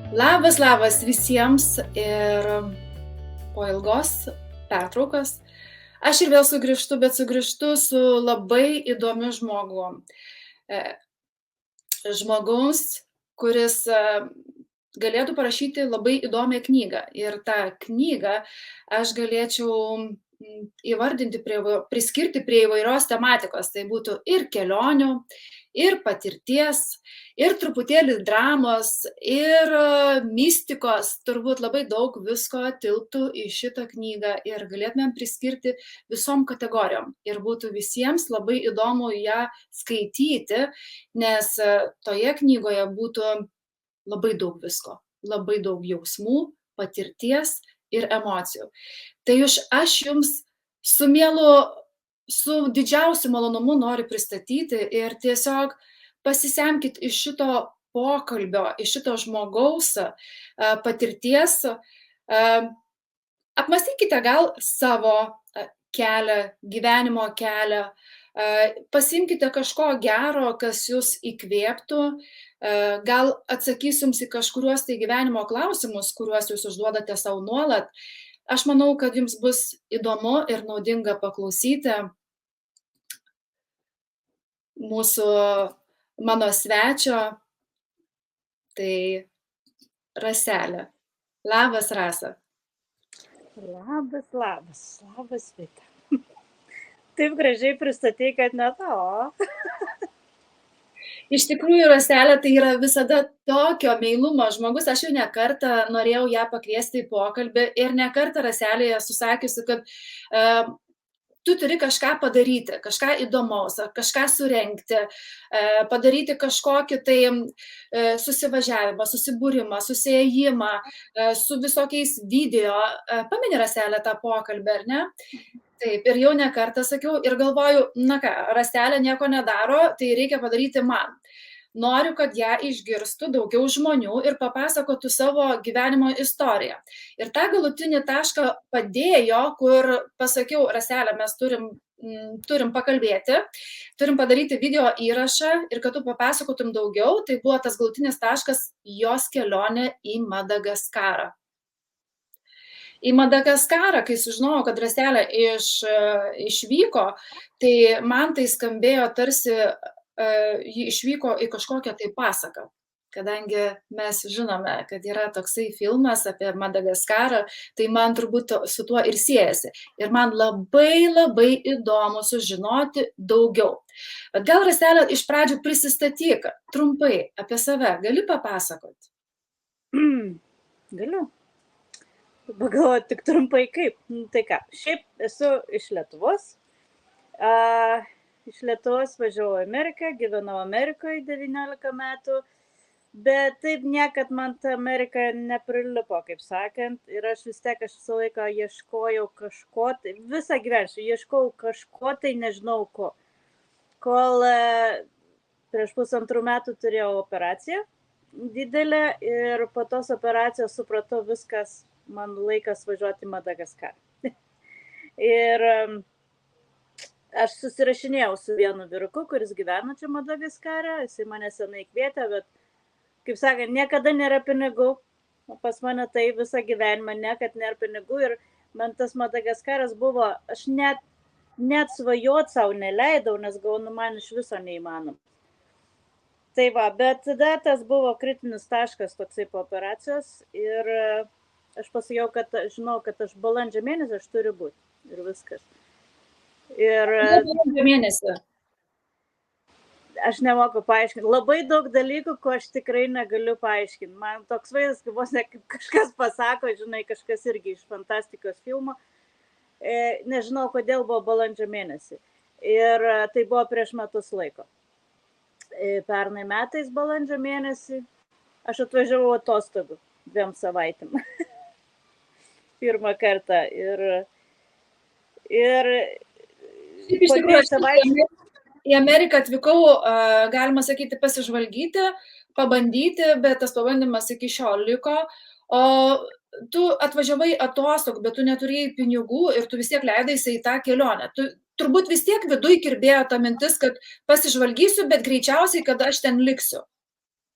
Labas visiems ir po ilgos pertraukos. Aš ir vėl sugrįžtu, bet sugrįžtu su labai įdomiu žmogu. Žmogaus, kuris galėtų parašyti labai įdomią knygą. Ir tą knygą aš galėčiau įvardinti, priskirti prie įvairios tematikos. Tai būtų ir kelionių, ir patirties, ir truputėlį dramos, ir mistikos. Turbūt labai daug visko tilptų į šitą knygą ir galėtumėm priskirti visom kategorijom. Ir būtų visiems labai įdomu ją skaityti, nes toje knygoje būtų labai daug visko, labai daug jausmų, patirties ir emocijų. Tai aš jums su didžiausiu malonumu noriu pristatyti ir tiesiog pasisemkit iš šito pokalbio, iš šito žmogaus patirties. Apmąstykite gal savo kelią, gyvenimo kelią, pasimkite kažko gero, kas jūs įkvėptų, gal atsakys jums į kažkuriuos tai gyvenimo klausimus, kuriuos jūs užduodate savo nuolat. Aš manau, kad jums bus įdomu ir naudinga paklausyti mano svečio, tai Raselė. Labas, Rasa. Labas, Vita. Taip gražiai pristatei, kad net o. Iš tikrųjų, Raselė tai yra visada tokio meilumo žmogus. Aš jau ne kartą norėjau ją pakviesti į pokalbį ir ne kartą Raselėje susakiusi, kad tu turi kažką padaryti, kažką įdomaus, kažką surengti, padaryti kažkokį tai susivažiavimą, susibūrimą, susiėjimą su visokiais video. Pameni, Raselė, tą pokalbį, ar ne? Taip, ir jau ne kartą sakiau ir galvoju, na ką, Raselė nieko nedaro, tai reikia padaryti man. Noriu, kad ją išgirstų daugiau žmonių ir papasakotų savo gyvenimo istoriją. Ir tą galutinį tašką padėjo, kur pasakiau, Raselė, mes turim pakalbėti, turim padaryti video įrašą ir kad tu papasakotum daugiau, tai buvo tas galutinis taškas jos kelionė į Madagaskarą. Į Madagaskarą, kai sužinojau, kad Raselė išvyko, tai man tai skambėjo tarsi ji išvyko į kažkokią tai pasaką, kadangi mes žinome, kad yra toksai filmas apie Madagaskarą, tai man turbūt su tuo ir siejasi. Ir man labai įdomu sužinoti daugiau. Bet gal, Raselė, iš pradžių prisistatyk trumpai apie save. Gali papasakoti? Galiu. Pagalvoju tik trumpai kaip. Tai ką, šiaip esu iš Lietuvos. Iš Lietuvos važiavau į Ameriką, gyvenau Amerikoje 19 metų, bet taip niekad man ta Amerika neprilipo, kaip sakant, ir aš visą laiką ieškojau kažko, tai visą gyvenimą ieškojau kažko, tai nežinau ko. Kol prieš 1,5 metų turėjau operaciją didelę ir po tos operacijos supratau viskas, man laikas važiuoti į Madagaskarą. Ir aš susirašinėjau su vienu vyruku, kuris gyveno čia Madagaskarą, jisai mane senai kvietė, bet, kaip sakant, niekada nėra pinigų, pas mane tai visą gyvenimą niekad nėra pinigų ir man tas Madagaskaras buvo, aš net svajot savo neleidau, nes gaunu man iš viso neįmanoma. Tai va, bet tada tas buvo kritinis taškas toksai po operacijos ir aš pasakiau, kad žinau, kad aš balandžio mėnesį aš turiu būti ir viskas. Ir mėnesį. Aš nemoku paaiškinti. Labai daug dalykų, ko aš tikrai negaliu paaiškinti. Man toks vaizdas, kaip vos ne kaip kažkas pasako, žinai, kažkas irgi iš fantastikos filmo. Nežinau, kodėl buvo balandžio mėnesį. Ir tai buvo prieš metus laiko. Pernai metais balandžio mėnesį aš atvažiavau atostogų 2 savaitėm. Pirmą kartą. Ir Iš tikrųjų, į Ameriką atvykau, galima sakyti, pasižvalgyti, pabandyti, bet tas pabandymas iki šiol liko. O tu atvažiavai atostogų, bet tu neturėjai pinigų ir tu vis tiek leidaisi į tą kelionę. Tu turbūt vis tiek viduj kirbėjo ta mintis, kad pasižvalgysiu, bet greičiausiai, kad aš ten liksiu.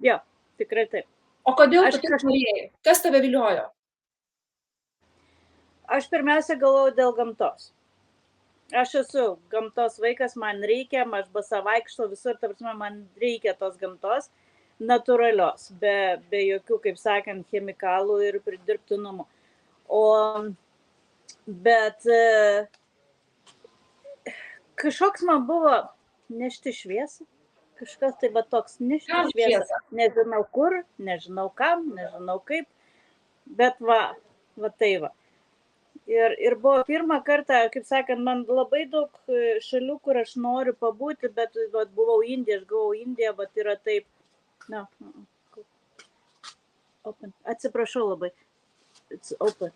Jo, tikrai taip. O kodėl tu taip norėjai? Kas tave viliojo? Aš pirmiausia galvoju dėl gamtos. Aš esu gamtos vaikas, man reikia, aš basa vaikšto visur, man reikia tos gamtos natūralios, be jokių, kaip sakant, chemikalų ir pridirbtinumų. Bet kažkoks man buvo nešti šviesą, kažkas tai va toks nešti šviesą, nežinau kur, nežinau kam, nežinau kaip, bet va tai va. Ir buvo pirmą kartą, kaip sakant, man labai daug šalių, kur aš noriu pabūti, bet buvau Indija, aš gavau Indiją, bet yra taip, na, open, atsiprašau labai, it's open.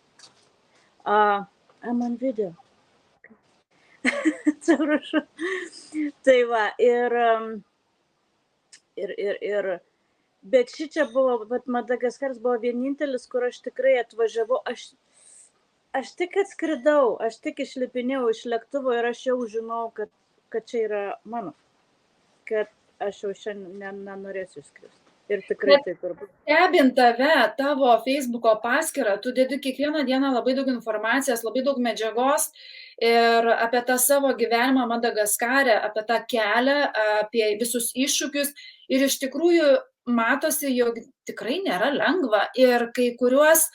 I'm on video. Atsiprašau. Tai va, bet šičia buvo, bet Madagaskaras buvo vienintelis, kur aš tikrai atvažiavau, aš tik atskridau, aš tik išlipinėjau iš lėktuvo ir aš jau žinau, kad čia yra mano, kad aš jau šiandien nenorėsiu skristi. Ir tikrai taip ir bus. Stebint tave, tavo Facebooko paskyrą, tu dedi kiekvieną dieną labai daug informacijos, labai daug medžiagos ir apie tą savo gyvenimą Madagaskare, apie tą kelią, apie visus iššūkius. Ir iš tikrųjų matosi, jog tikrai nėra lengva. Ir kai kuriuos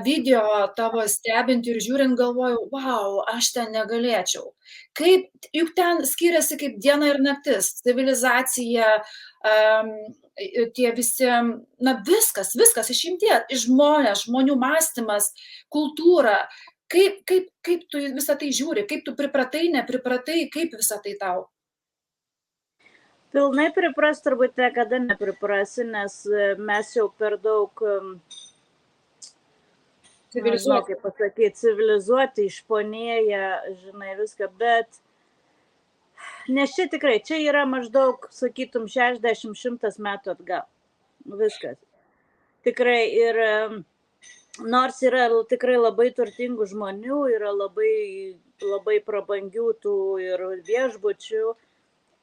video tavo stebint ir žiūrint galvojau, wow, aš ten negalėčiau. Juk ten skiriasi kaip diena ir naktis, civilizacija, tie visi, na viskas išimties, žmonės, žmonių mąstymas, kultūra. Kaip tu visą tai žiūri, kaip tu pripratai, nepripratai, kaip visą tai tau? Pilnai pripras turbūt niekada nepriprasi, nes mes jau per daug civilizuoti, kaip pasakyti, civilizuoti, išponėję, žinai, viską, bet nes čia tikrai, čia yra maždaug, sakytum, 60-100 metų atgal. Viskas. Tikrai ir nors yra tikrai labai turtingų žmonių, yra labai prabangių tų ir viešbučių,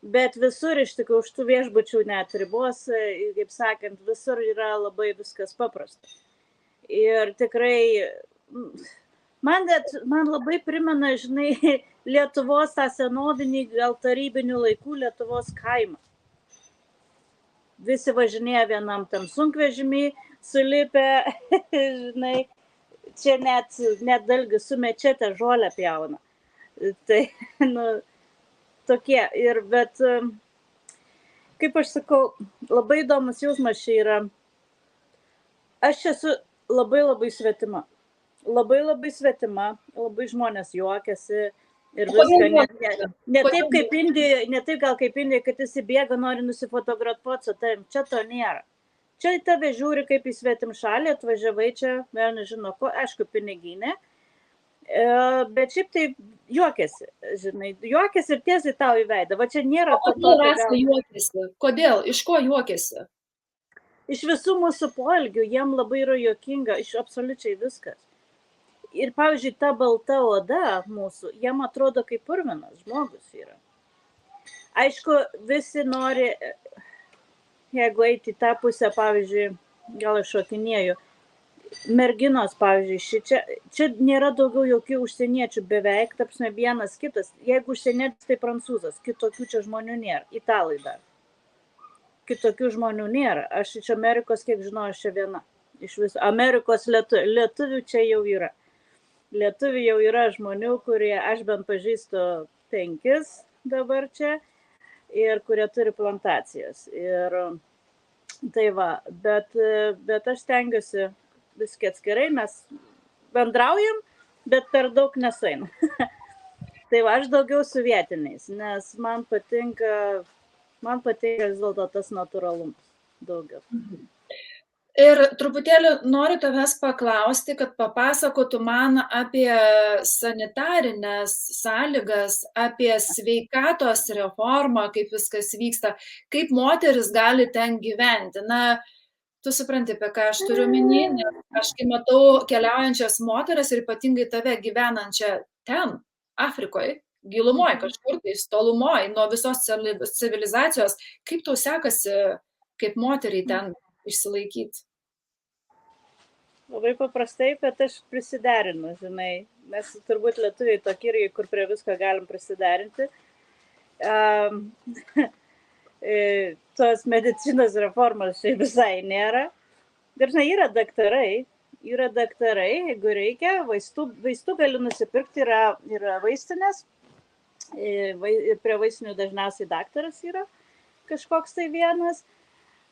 bet visur iš tikrųjų už tų viešbučių net ribos, kaip sakant, visur yra labai viskas paprasta. Ir tikrai man labai primena, žinai, Lietuvos tą senovinį, gal tarybinių laikų Lietuvos kaimą. Visi važinėja vienam tam sunkvežimį, sulipę, žinai, čia net dalgi su mečete žolę pjauna. Tai, tokie. Bet, kaip aš sakau, labai įdomus jausmas čia yra. Aš esu labai svetima. Labai svetima, labai žmonės juokiasi. Ir viską, ne taip kaip Indijoje, ne taip gal kaip Indijoje, kad jis įbėga, nori nusifotografuoti su tavim, čia to nėra. Čia į tave žiūri kaip į svetim šalį, atvažiavai čia, vėl nežino ko, aišku, piniginė, bet šiaip tai juokiasi, žinai, juokiasi ir tiesiai tau į veidą, va čia nėra to. Kodėl Rasta juokiasi? Kodėl? Iš ko juokiasi? Iš visų mūsų poelgių, jiem labai yra juokinga, iš absoliučiai viskas. Ir, pavyzdžiui, ta balta oda mūsų, jam atrodo kaip purvinas žmogus yra. Aišku, visi nori, jeigu eiti į tą pusę, pavyzdžiui, gal aš šokinėju, merginos, pavyzdžiui, čia nėra daugiau jokių užsieniečių beveik, tapsime vienas kitas. Jeigu užsienietis, tai prancūzas, kitokių čia žmonių nėra, italai dar. Kitokių žmonių nėra. Aš iš Amerikos, kiek žinau, aš čia viena. Iš viso Amerikos lietuvių čia jau yra. Lietuvių jau yra žmonių, kurie, aš bent pažįstu 5 dabar čia, ir kurie turi plantacijas. Ir tai va, bet aš stengiuosi viskai atskirai, mes bendraujam, bet per daug nesueina. Tai va, aš daugiau su vietiniais, nes man patinka vis dėlto tas natūralumas daugiau. Ir truputėlį noriu tavęs paklausti, kad papasakotų man apie sanitarinės sąlygas, apie sveikatos reformą, kaip viskas vyksta, kaip moteris gali ten gyventi. Na, tu supranti, apie ką aš turiu omeny, nes aš kai matau keliaujančias moteris ir ypatingai tave gyvenančią ten, Afrikoje, gilumoje kažkur, tai tolumoje, nuo visos civilizacijos, kaip tau sekasi kaip moteriai ten išsilaikyti? Labai paprastai, bet aš prisiderinu, žinai. Mes turbūt lietuviai tokie irgi, kur prie visko galim prisiderinti. Tos medicinos reformos šiaip visai nėra. Dažnai yra daktarai, jeigu reikia, vaistų gali nusipirkti, yra vaistinės, prie vaistinių dažniausiai daktaras yra kažkoks tai vienas,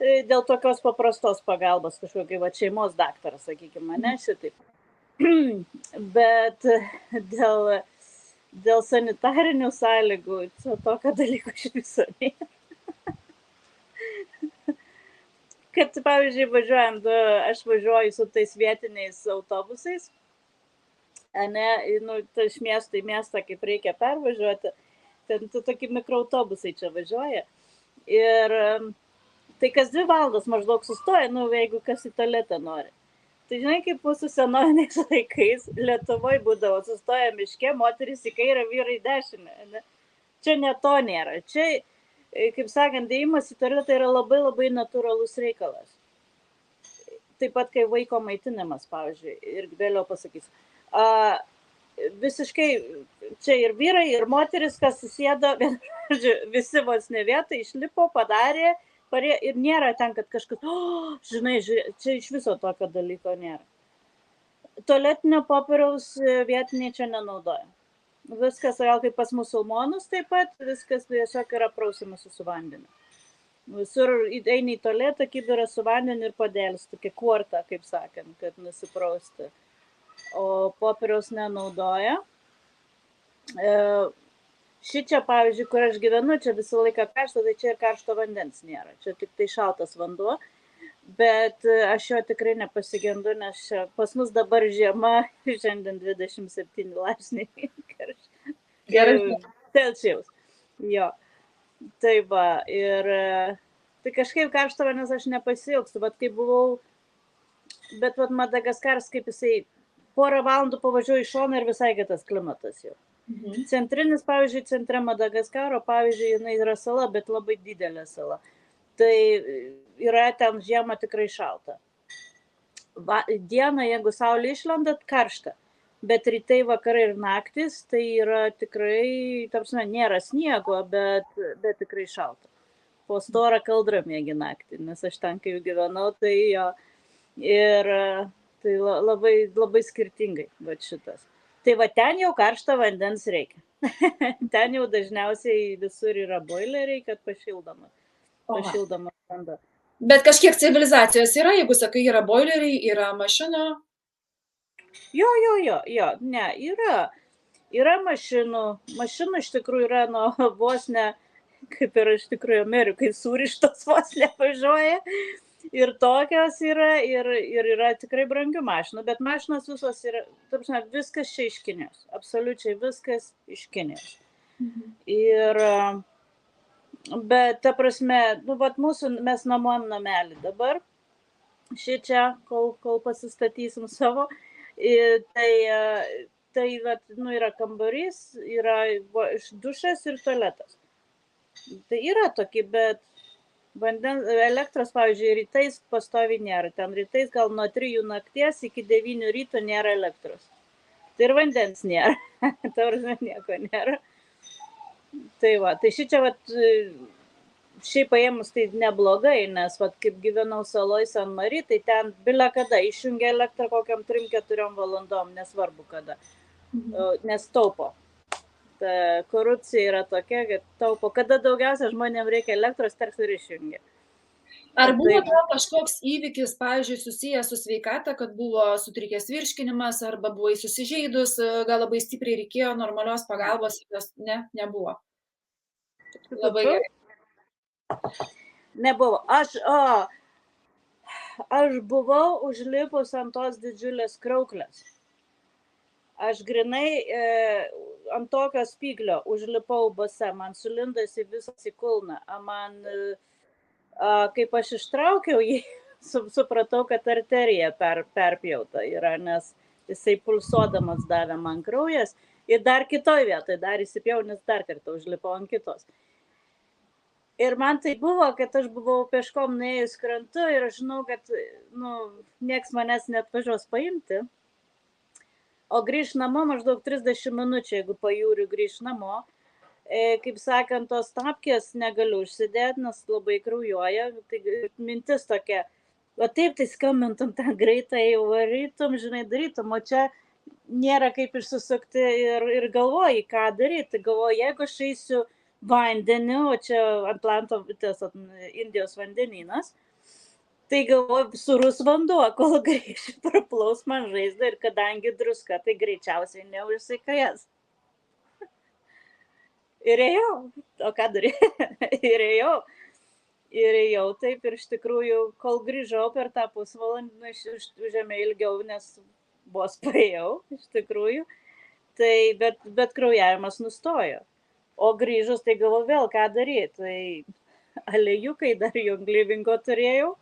dėl tokios paprastos pagalbos, kažkokia šeimos daktaras, sakykime, ne šitaip. Bet dėl sanitarinių sąlygų, tokio dalyko iš viso nėra. Kad, pavyzdžiui, aš važiuoju su tais vietiniais autobusais, iš miesto į miestą, kaip reikia pervažiuoti, ten tokie mikroautobusai čia važiuoja. Ir tai kas 2 valandas maždaug sustoja, jeigu kas į tualetą nori. Tai žinai, kaip mūsų senoviniais laikais Lietuvoje būdavo, sustoja miške, moteris į kairę, vyrai į dešinę. Ne? Čia ne to nėra. Čia, kaip sakant, dėjimas į tualetą yra labai labai natūralus reikalas. Taip pat, kai vaiko maitinimas, pavyzdžiui, ir vėliau pasakysiu. Visiškai čia ir vyrai, ir moteris, kas susėdo, visi vos ne vietą, išlipo, padarė, ir nėra ten, kad kažkas, žinai, čia iš viso tokio dalyko nėra. Tualetinio popieriaus vietiniai čia nenaudoja. Viskas, gal kaip pas musulmonus taip pat, viskas tiesiog yra prausimas su vandeniu. Visur eini į tualetą, kibirą su vandeniu ir padėlis, tokia kuorta, kaip sakant, kad nusiprausti. O popieriaus nenaudoja. Šičia, pavyzdžiui, kur aš gyvenu, čia visą laiką karšta, tai čia ir karšto vandens nėra. Čia tik tai šaltas vanduo, bet aš jo tikrai nepasigendu, nes čia pas mus dabar žiema, šiandien 27 laipsniai Celsijaus. Jo. Tai va, ir tai kažkaip karšto vandens aš nepasiilgstu, bet kai buvau, bet Madagaskaras, kaip jisai, porą valandų pavažiuoju į šoną ir visai kitas klimatas jau. Centrinis, pavyzdžiui, centre Madagaskaro, pavyzdžiui, jinai yra sala, bet labai didelė sala. Tai yra ten žiemą tikrai šalta. Dieną, jeigu saulė išlenda, karšta. Bet rytai, vakarai ir naktis, tai yra tikrai, tarpsime, nėra sniego, bet tikrai šalta. Po storą kaldrą mėgi naktį, nes aš ten, kai gyvenau, tai jo. Ir tai labai, labai skirtingai, bet šitas. Tai va ten jau karštą vandens reikia. Ten jau dažniausiai visur yra boileriai, kad pašildoma vanduo. Bet kažkiek civilizacijos yra, jeigu sakai, yra boileriai, yra mašina? Jo, ne, yra mašinų. Mašinų iš tikrųjų yra vos ne, kaip ir iš tikrųjų Amerikai, surištos vos nevažiuoja. Ir tokios yra, ir yra tikrai brangių mašinų, bet mašinos visos yra, tarpsime, viskas čia iš Kinijos, absoliučiai viskas iš Kinijos. Ir, bet, ta prasme, mes nuomojam namelį dabar, šičia, kol pasistatysim savo, tai yra kambarys, yra dušas ir tualetas. Tai yra tokie, bet elektros, pavyzdžiui, rytais pastoviai nėra. Ten rytais gal nuo 3 nakties iki 9 ryto nėra elektros. Tai ir vandens nėra. Tavrasme, nieko nėra. Tai va, tai šičia, šiaip paėmus tai neblogai, nes, kaip gyvenau saloj San Mary, tai ten bila kada išjungia elektrą kokiam 3-4 valandom, nesvarbu kada, nes taupo. Korupcija yra tokia, kad taupo. Kada daugiausia žmonėms reikia elektros, tarsi ir išjungia. Ar buvo kažkoks įvykis, pavyzdžiui, susijęs su sveikata, kad buvo sutrikęs virškinimas, arba buvai susižeidus, gal labai stipriai reikėjo normalios pagalbos, ne, nebuvo. Labai gerai. Nebuvo. Aš buvau užlipus ant tos didžiulės krauklės. Aš grinai ant tokio spyglio užlipau base, man sulindasi visas į kulną. Man, kaip aš ištraukiau jį, supratau, kad arterija perpjauta yra, nes jisai pulsuodamas davė man kraujas. Ir dar kitoj vietoj, dar įsipjau, nes dar kartą užlipau ant kitos. Ir man tai buvo, kad aš buvau peškom nuėjus krantu ir aš žinau, kad nieks manęs net važiuos paimti. O grįž namo maždaug 30 minučių, jeigu pajūriu grįž namo. Kaip sakant, tos tapkės negaliu užsidėti, nes labai kraujuoja. Tai mintis tokia, o taip tai skambintum tą greitą, jau varytum, žinai, darytum, o čia nėra kaip išsisukti ir galvoji, ką daryti. Galvoju, jeigu aš eisiu vandenį, o čia Atlanto, Indijos vandenynas, tai galvoju, surus vanduo, kol grįšiu, praplaus man žaizdą ir kadangi druska, tai greičiausiai neužsikajęs. Ir ėjau, o ką daryti? Ir ėjau taip ir iš tikrųjų, kol grįžau per tą pusvalandį, užėmė ilgiau, nes vos paėjau, iš tikrųjų, tai bet kraujavimas nustojo. O grįžus, tai galvoju vėl, ką daryti. Tai aliejukai dar junglivingo turėjau,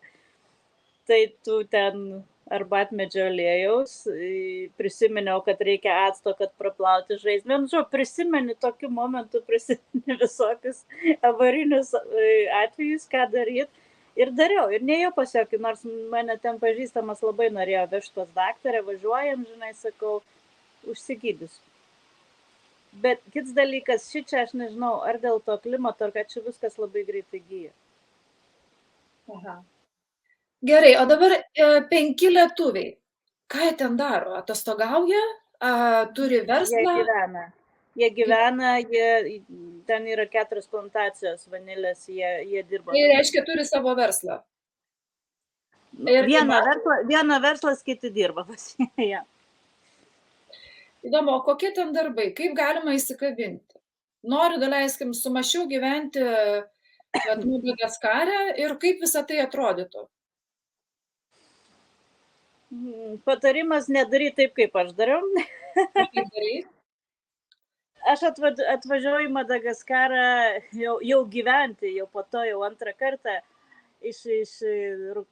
tai tu ten arbatmedžio aliejaus, prisiminiau, kad reikia acto, kad praplauti žaizdą. Prisimeni tokiu momentu, prisimeni visokius avarinius atvejus, ką daryti. Ir dariau, ir nejau pasiekiu, nors mane ten pažįstamas labai norėjo vežti pas daktarę, važiuojam, žinai, sakau, užsigydys. Bet kits dalykas, šičia aš nežinau, ar dėl to klimato, ar kad čia viskas labai greitai gyja. Aha. Gerai, o dabar 5 lietuviai. Ką jie ten daro? Atostogauja? Turi verslą? Jie gyvena, ten yra 4 plantacijos vanilės, jie dirba. Tai reiškia, turi savo verslą. Viena verslas, kiti dirba pas jie. Įdomu, o kokie ten darbai? Kaip galima įsikabinti? Noriu, daleiskim, sumašiau gyventi Madagaskare ir kaip visą tai atrodytų? Patarimas nedaryti taip, kaip aš dariau. Aš atvažiavau į Madagaskarą jau gyventi, jau po to jau antrą kartą. Iš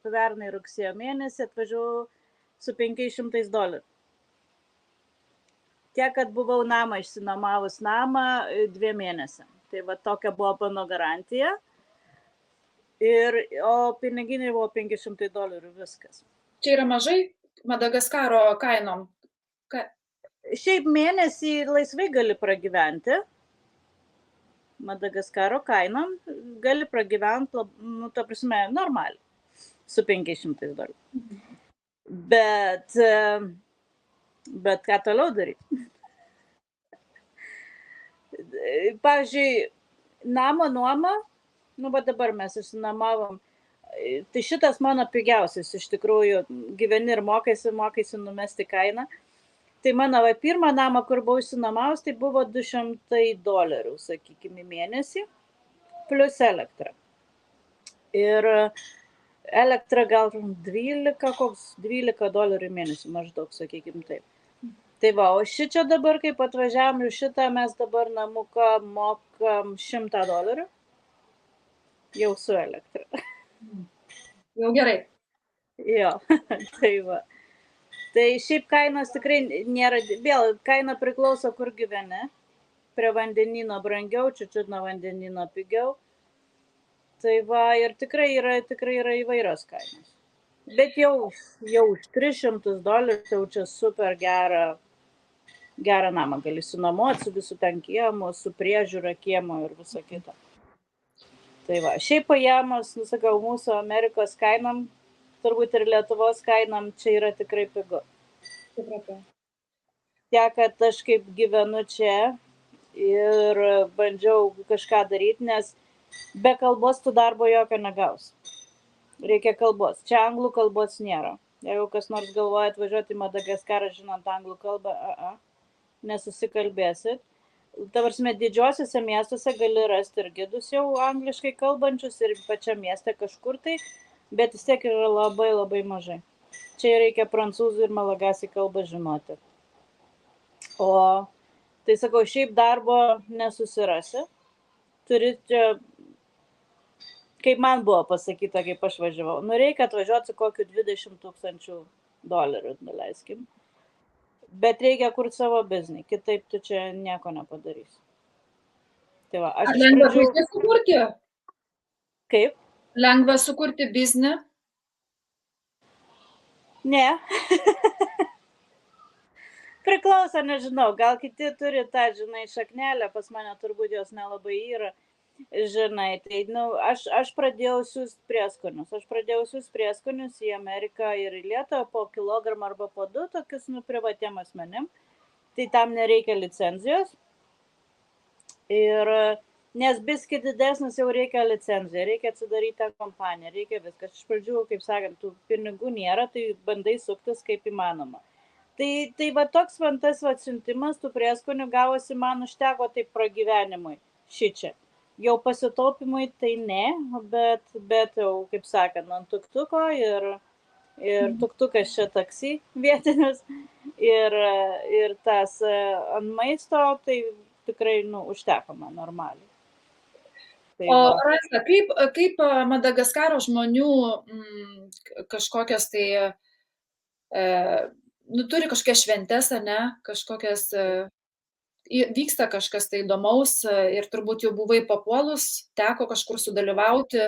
pernai rugsėjo mėnesį atvažiavau su $500. Tiek, kad buvau namą išsinomavus 2 mėnesiam. Tai va tokia buvo mano garantija. O piniginiai buvo $500 viskas. Čia yra mažai Madagaskaro kainom? Šiaip mėnesį laisvai gali pragyventi. Madagaskaro kainom gali pragyventi, ta prasme, normaliai. Su $500. Bet ką toliau daryti? Pavyzdžiui, namo nuoma, bet dabar mes išsinuomavom. Tai šitas mano pigiausias, iš tikrųjų, gyveni ir mokaisi numesti kainą. Tai mano pirmą namą, kur buvau išsinuomavus, tai buvo $200, sakykime, mėnesį, plus elektra. Ir elektra gal $12 mėnesį maždaug, sakykime taip. Tai va, o šičia dabar, kaip atvažiavam, šitą mes dabar namuką mokam $100 jau su elektra. Jau gerai. Jo, tai va. Tai šiaip kainos tikrai nėra, vėl kaina priklauso, kur gyveni. Prie vandenino brangiau, čiut nuo vandenino pigiau. Tai va, ir tikrai yra įvairios kainos. Bet jau už $300 jau čia super gerą namą gali sunuomoti su visų ten kiemo, su priežiūra kiemo ir viso kito. Tai va, šiaip paėmus, sakau, mūsų Amerikos kainom, turbūt ir Lietuvos kainom čia yra tikrai pigu. Tiek, kad aš kaip gyvenu čia ir bandžiau kažką daryti, nes be kalbos tu darbo jokio negaus. Reikia kalbos. Čia anglų kalbos nėra. Jeigu kas nors galvoja atvažiuoti į Madagaskarą žinant anglų kalbą, nesusikalbėsit. Tavarsime, didžiosiuose miestuose gali rasti ir gidus jau angliškai kalbančius ir pačiam mieste kažkur tai, bet vis tiek yra labai labai mažai. Čia reikia prancūzų ir malagasy kalbą žinoti. O, tai sakau, šiaip darbo nesusirasi. Turite, kaip man buvo pasakyta, kaip aš važiavau, reikia atvažiuoti su kokiu $20,000, nuleiskim. Bet reikia kurti savo biznį, kitaip tu čia nieko nepadarysi. Tai va, Ar lengva sukurti? Kaip? Lengva sukurti biznį? Ne. Priklauso, nežinau, gal kiti turi tą, žinai, šaknelę, pas mane turbūt jos nelabai yra. Žinai, tai, aš pradėjau siųsti prieskonius į Ameriką ir į Lietuvą po kilogramą arba po 2, tokius, privatiem asmenim. Tai tam nereikia licenzijos. Ir nes biskį didesnis jau reikia licenciją, reikia atsidaryti tą kompaniją, reikia viskas. Iš pradžių, kaip sakant, tų pinigų nėra, tai bandai suktis kaip įmanoma. Tai va toks man tas siuntimas tų prieskonių gavosi, man užteko taip pragyvenimui šičia. Jau pasitaupimui tai ne, bet jau, kaip sakant, ant tuktuko ir tuktukas čia taksi vietinis ir tas ant maisto, tai tikrai, užteko man normaliai. Tai O va. Rasa, kaip Madagaskaro žmonių kažkokias tai, turi kažkokias šventes, ar ne, kažkokias, vyksta kažkas tai įdomaus ir turbūt jau buvai papuolus, teko kažkur sudalyvauti.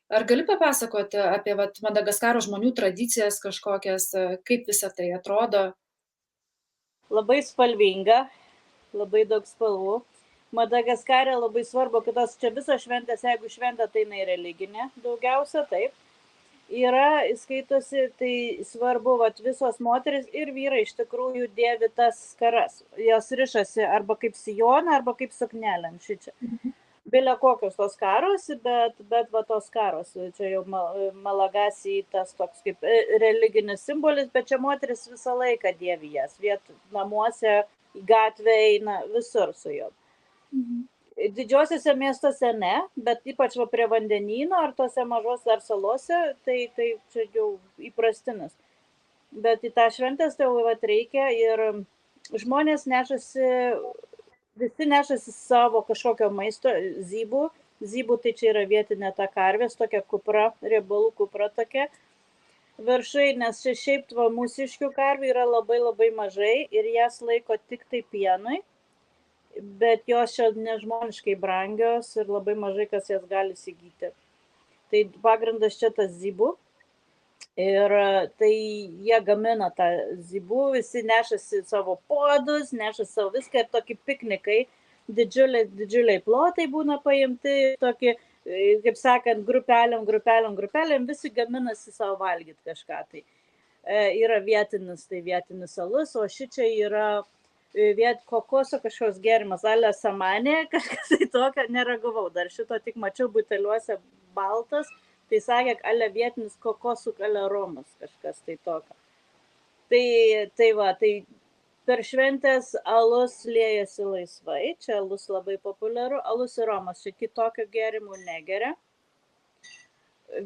Ar gali papasakoti apie Madagaskaro žmonių tradicijas kažkokias, kaip visa tai atrodo? Labai spalvinga, labai daug spalvų. Madagaskare labai svarbu, kad tos čia visos šventės, jeigu šventė, tai jinai religinė daugiausia, taip. Yra, skaitosi, tai svarbu, visos moteris ir vyrai iš tikrųjų dėvi tas skaras. Jos rišasi arba kaip sijoną, arba kaip suknelę šičia. Bilia kokios tos karos, bet va tos karos, čia jau Malagasy tas toks kaip religinis simbolis, bet čia moteris visą laiką dėvi jas, namuose, į gatvę eina, visur su juo. Didžiosiuose miestuose ne, bet ypač prie vandenyno ar tose mažose ar salose, tai čia jau įprastinis. Bet į tą šventės tai reikia ir žmonės visi nešasi savo kažkokio maisto, zybų. Zybų tai čia yra vietinė ta karvės, tokia kupra, riebalų kupra tokia. Viršai, nes čia šiaip mūsiškių karvių yra labai labai mažai ir jas laiko tik tai pienui. Bet jos čia nežmoniškai brangios ir labai mažai kas jas gali įsigyti. Tai pagrindas čia tas zybų. Ir tai jie gamina tą zybų, visi nešasi savo podus, nešasi savo viską ir tokie piknikai, didžiuliai plotai būna paimti, tokie, kaip sakant, grupelėm, visi gaminasi savo valgyti kažką. Tai yra vietinis alus, o šičia yra kokoso kažkoks gėrimas, alė samanė, kažkas tai tokio, neragavau, dar šito tik mačiau buteliuose baltas, tai sakė, alė vietinis kokosų kaleromas, kažkas tai tokio. Tai per šventės alus liejasi laisvai, čia alus labai populiaru, alus ir romas, čia kitokio gėrimų negeria.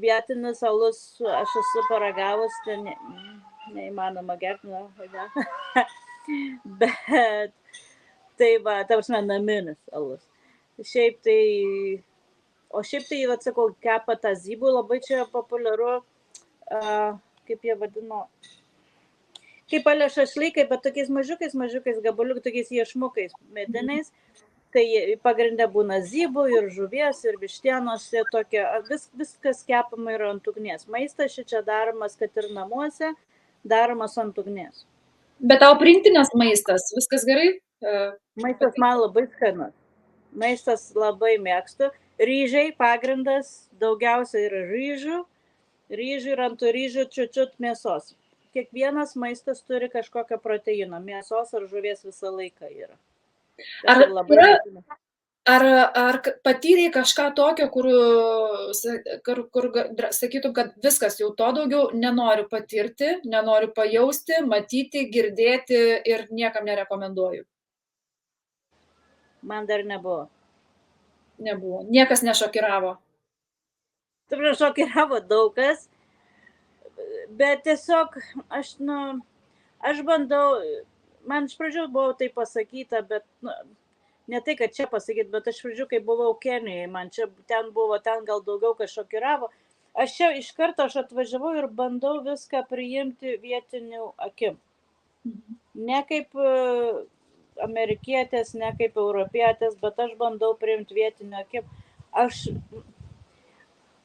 Vietinis alus, aš esu paragavus, tai neįmanoma gerti, bet tai prasme, naminis alus. Šiaip tai, sakau, kepa tą zybų, labai čia populiaru, kaip jie vadino, kaip alė šašlykai, bet tokiais mažiukais gabaliukais, tokiais iešmukais mediniais. Tai pagrindė būna zybų ir žuvies ir vištienos, viskas kepama yra ant ugnies. Maistas šičia daromas, kad ir namuose, daromas ant ugnies. Bet tau priimtinas maistas, viskas gerai? Maistas man labai skanus. Maistas labai mėgstu. Ryžiai pagrindas, daugiausia yra ryžių ir ant ryžių čiut mėsos. Kiekvienas maistas turi kažkokią proteiną, mėsos ar žuvies visą laiką yra. Ar patyrei kažką tokio, kur sakytum, kad viskas, jau to daugiau nenoriu patirti, nenoriu pajausti, matyti, girdėti ir niekam nerekomenduoju? Man dar nebuvo. Nebuvo. Niekas nešokiravo? Taip, šokiravo daug kas, bet tiesiog aš bandau, man iš pradžių buvo tai pasakyta, bet ne tai, kad čia pasakyti, bet aš pradžių, kai buvau Kenijoje, man ten gal daugiau kas šokiravo. Aš čia iš karto atvažiavau ir bandau viską priimti vietinių akim. Ne kaip amerikietės, ne kaip europietės, bet aš bandau priimti vietinių akim.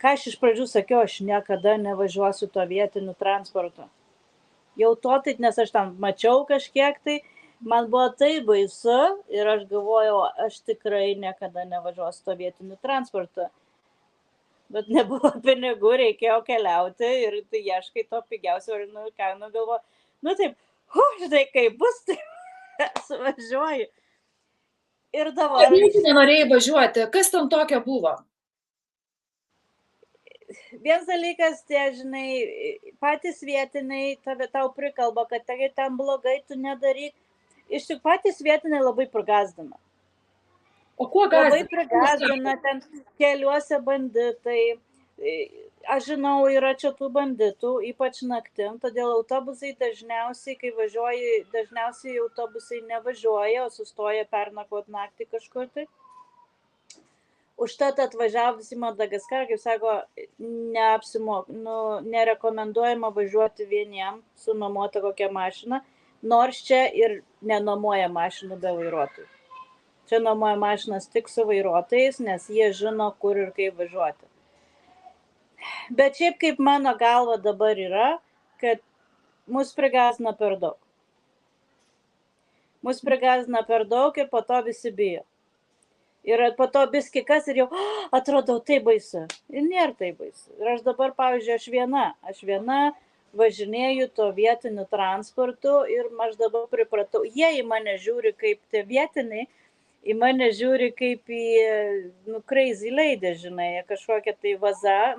ką aš iš pradžių sakiau, aš niekada nevažiuosiu to vietiniu transportu. Jau to taip, nes aš tam mačiau kažkiek tai, man buvo tai baisu ir aš galvojau, aš tikrai niekada nevažiuosiu to vietiniu transportu. Bet nebuvo pinigų, reikėjo keliauti ir tai ieškai to pigiausio ir galvo, taip, žinai, kaip bus, tai suvažiuoju. Ir dabar... Kodėl tu nenorėjai važiuoti? Kas ten tokio buvo? Vienas dalykas, tie, žinai, patys vietiniai tau prikalba, kad tai ten blogai, tu nedaryk. Iš tik patys vietiniai labai prigazdina. O kuo gazdina? Labai prigazdina ten keliuose banditai. Aš žinau, yra čia tų banditų, ypač naktim, todėl autobusai dažniausiai, kai važiuoji, dažniausiai autobusai nevažiuoja, o sustoja pernakvot naktį kažkur tai. Užtat atvažiavus į Madagaskarą, kaip sako, nerekomenduojama važiuoti vieniem su nuomota kokią mašiną, nors čia ir nenuomoja mašinų be vairuotojų. Čia nuomoja mašinas tik su vairuotojais, nes jie žino, kur ir kaip važiuoti. Bet šiaip kaip mano galva dabar yra, kad mus prigazina per daug. Mus prigazina per daug ir po to visi bijo. Ir po to biski kas ir jau atrodo tai baisu. Ir nėra tai baisu. Ir aš dabar, pavyzdžiui, aš viena važinėju to vietiniu transportu ir aš dabar pripratau. Jie į mane žiūri kaip tie vietiniai, į mane žiūri kaip į crazy lady, žinai, kažkokia tai vaza.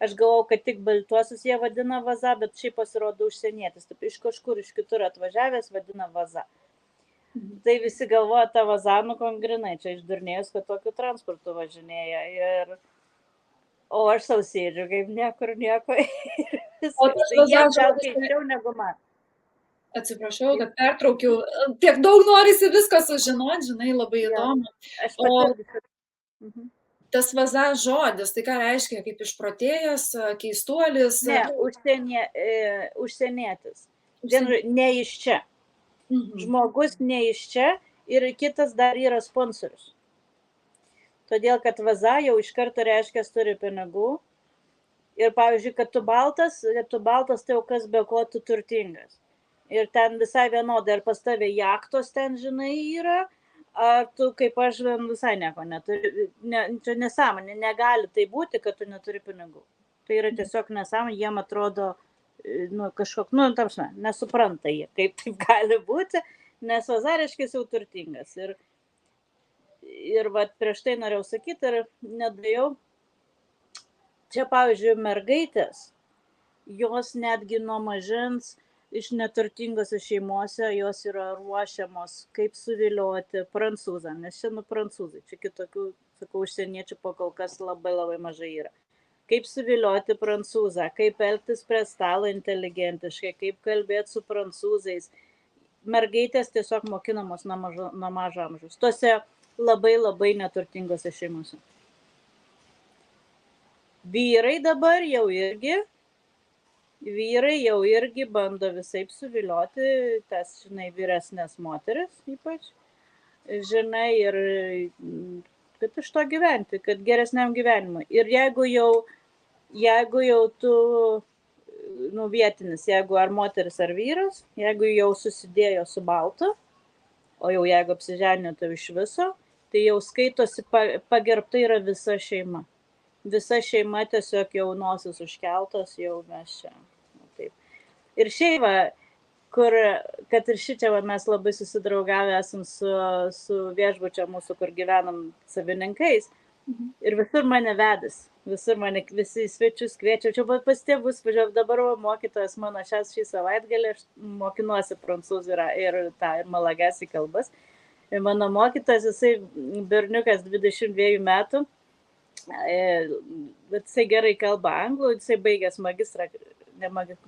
Aš galvau, kad tik baltuosius jie vadina vaza, bet šiaip pasirodo užsienietis. Taip, iš kažkur, iš kitur atvažiavęs vadina vaza. Tai visi galvoja tą vazanų kongrinai, čia išdurnėjus, kad tokiu transportu važinėja. O aš sau sėdžiu, kaip niekur nieko. O tas vazas keisčiau negu man. Atsiprašau, kad pertraukiau. Tiek daug norisi viską sužinoti, žinai, labai įdomu. Tas vaza žodis, tai ką reiškia, kaip išprotėjęs, keistuolis? Ne, užsienietis. Ne iš čia. Žmogus ne iš čia ir kitas dar yra sponsorius. Todėl, kad vaza jau iš karto reiškia turi pinigų. Ir pavyzdžiui, kad tu baltas, tai jau kas be ko tu turtingas. Ir ten visai vienodai, ar pas tave jachtos ten, žinai, yra, ar tu kaip aš visai nieko neturi. Čia nesąmonė, negali tai būti, kad tu neturi pinigų. Tai yra tiesiog nesąmonė, jiem atrodo nesupranta jie, kaip taip gali būti, nes vaza reiškia jau turtingas. Ir prieš tai norėjau sakyti, ir nedėjau, čia, pavyzdžiui, mergaitės, jos netgi nuo mažens iš neturtingose šeimose, jos yra ruošiamos, kaip suvilioti prancūzą, nes čia prancūzai, čia kitokių, sakau, užsieniečių pakol kas labai labai mažai yra. Kaip suvilioti prancūzą, kaip elgtis prie stalo inteligentiškai, kaip kalbėti su prancūzais. Mergaitės tiesiog mokinamos nuo mažo amžiaus. Tuose labai labai neturtingose šeimose. Vyrai dabar jau irgi bando visaip suvilioti tas, žinai, vyresnės moteris ypač. Žinai, ir kad iš to gyventi, kad geresniam gyvenimui. Ir jeigu jau tu vietinis, jeigu ar moteris ar vyras, jeigu jau susidėjo su baltu, o jau jeigu apsiženė tai iš viso, tai jau skaitosi pagerbta yra visa šeima. Visa šeima tiesiog jau nosis užkeltos, jau mes čia. Taip. Ir šiaip, kad ir šičia mes labai susidraugavę esam su viešbučia mūsų, kur gyvenam savininkais. Ir visur mane vedas. Visi svečius kviečia. Čia pas tėvus važiuoju, dabar mokytojas mano šį savaitgalį, aš mokinuosi prancūzų ir malagasi kalbas. Ir mano mokytojas, jisai berniukas 22 metų, bet jisai gerai kalba anglų, jisai baigęs magistrą,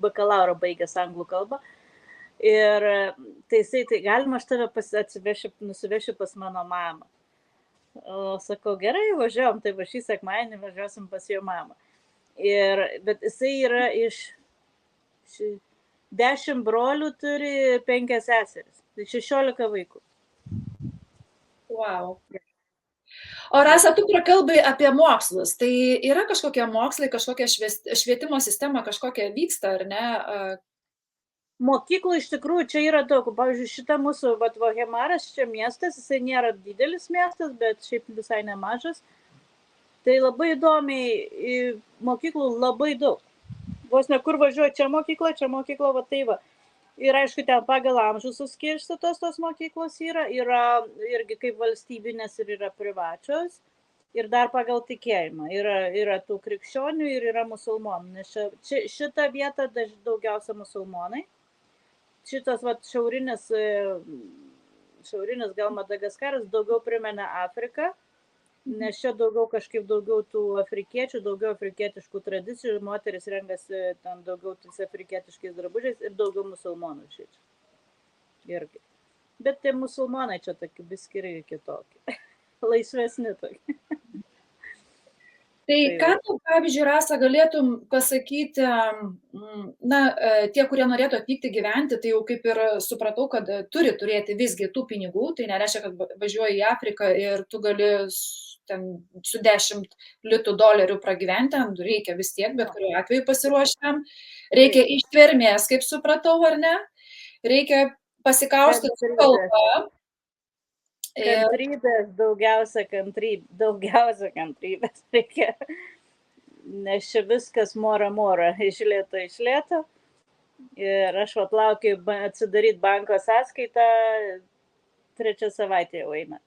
bakalauro baigęs anglų kalbą. Ir tai galima aš tave nusivešiu pas mano mamą. O sakau, gerai, važiuojam, tai šį sekmadienį važiuosim pas jo mamą. Bet jisai yra iš 10 brolių turi 5 seseris, tai 16 vaikų. Wow. O Rasa, tu prakalbai apie mokslus. Tai yra kažkokie mokslai, kažkokia švietimo sistema, kažkokia vyksta, ar ne? Mokyklų iš tikrųjų čia yra daug. Pavyzdžiui, šita mūsų Vohemaras, čia miestas, jisai nėra didelis miestas, bet šiaip visai nemažas. Tai labai įdomiai, mokyklų labai daug. Vos ne kur važiuoja, čia mokykla, va tai va. Ir aišku, ten pagal amžių suskirstytos tos mokyklos yra irgi kaip valstybinės ir yra privačios. Ir dar pagal tikėjimą. Yra tų krikščionių ir yra musulmonų. Nes šitą vietą daugiausia musulmonai. Šitas šiaurinis gal Madagaskaras daugiau primena Afriką, nes čia daugiau tų afrikiečių, daugiau afrikietiškų tradicijų, moteris rengasi ten daugiau tais afrikietiškais drabužiais ir daugiau musulmonų šičia. Irgi. Bet tie musulmonai čia tokie biskiri kitokie, laisvesni tokie. Tai ką tu, pavyzdžiui, Rasa, galėtum pasakyti, na, tie, kurie norėtų atvykti gyventi, tai jau kaip ir supratau, kad turi turėti visgi tų pinigų, tai nereiškia, kad važiuoji į Afriką ir tu gali ten su 10 litų dolerių pragyventi, reikia vis tiek, bet kuriuo atveju pasiruoštam, reikia ištvermės, kaip supratau, ar ne, reikia pasikaustyti su kalba. Kantrybės, daugiausia kantrybės reikia, nes čia viskas mora, iš lėto. Ir aš laukiu atsidaryti banko sąskaitą, 3 savaitę jau eina.